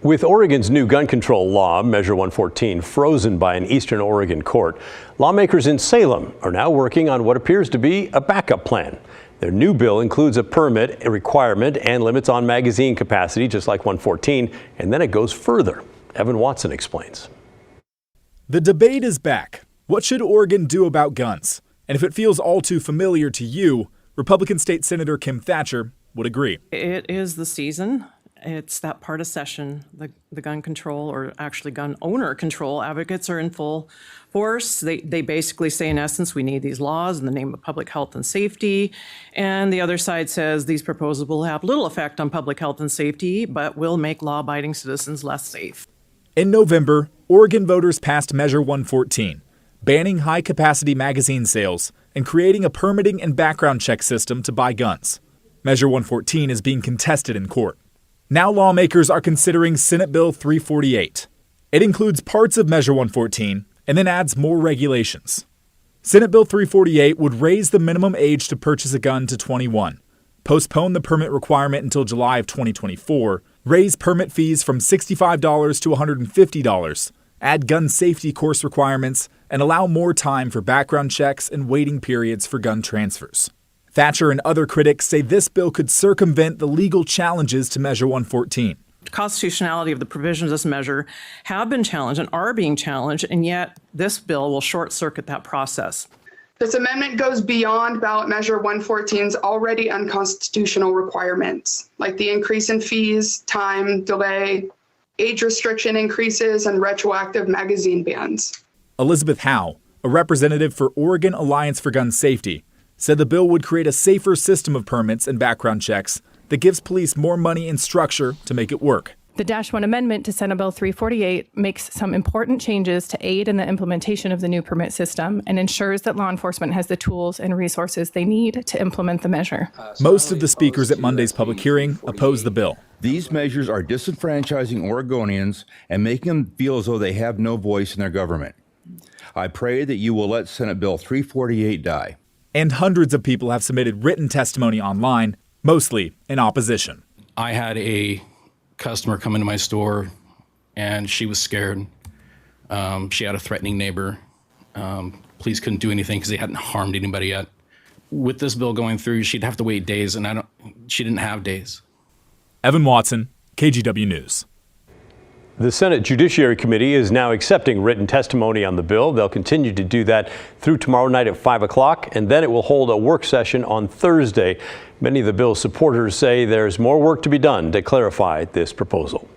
With Oregon's new gun control law, Measure 114, frozen by an Eastern Oregon court, lawmakers in Salem are now working on what appears to be a backup plan. Their new bill includes a permit requirement and limits on magazine capacity, just like 114, and then it goes further. Evan Watson explains. The debate is back. What should Oregon do about guns? And if it feels all too familiar to you, Republican State Senator Kim Thatcher would agree. It is the season. It's that part of session. The gun control, or actually gun owner control, advocates are in full force. They basically say, in essence, we need these laws in the name of public health and safety. And the other side says these proposals will have little effect on public health and safety, but will make law-abiding citizens less safe. In November, Oregon voters passed Measure 114, banning high-capacity magazine sales and creating a permitting and background check system to buy guns. Measure 114 is being contested in court. Now lawmakers are considering Senate Bill 348. It includes parts of Measure 114 and then adds more regulations. Senate Bill 348 would raise the minimum age to purchase a gun to 21, postpone the permit requirement until July of 2024, raise permit fees from $65 to $150, add gun safety course requirements, and allow more time for background checks and waiting periods for gun transfers. Thatcher and other critics say this bill could circumvent the legal challenges to Measure 114. The constitutionality of the provisions of this measure have been challenged and are being challenged, and yet this bill will short-circuit that process. This amendment goes beyond ballot measure 114's already unconstitutional requirements, like the increase in fees, time, delay, age restriction increases, and retroactive magazine bans. Elizabeth Howe, a representative for Oregon Alliance for Gun Safety, said the bill would create a safer system of permits and background checks that gives police more money and structure to make it work. The -1 amendment to Senate Bill 348 makes some important changes to aid in the implementation of the new permit system and ensures that law enforcement has the tools and resources they need to implement the measure. Most of the speakers at Monday's public hearing opposed the bill. These measures are disenfranchising Oregonians and making them feel as though they have no voice in their government. I pray that you will let Senate Bill 348 die. And hundreds of people have submitted written testimony online, mostly in opposition. I had a customer come into my store and she was scared. She had a threatening neighbor. Police couldn't do anything because they hadn't harmed anybody yet. With this bill going through, she'd have to wait days, and she didn't have days. Evan Watson, KGW News. The Senate Judiciary Committee is now accepting written testimony on the bill. They'll continue to do that through tomorrow night at 5 o'clock, and then it will hold a work session on Thursday. Many of the bill's supporters say there's more work to be done to clarify this proposal.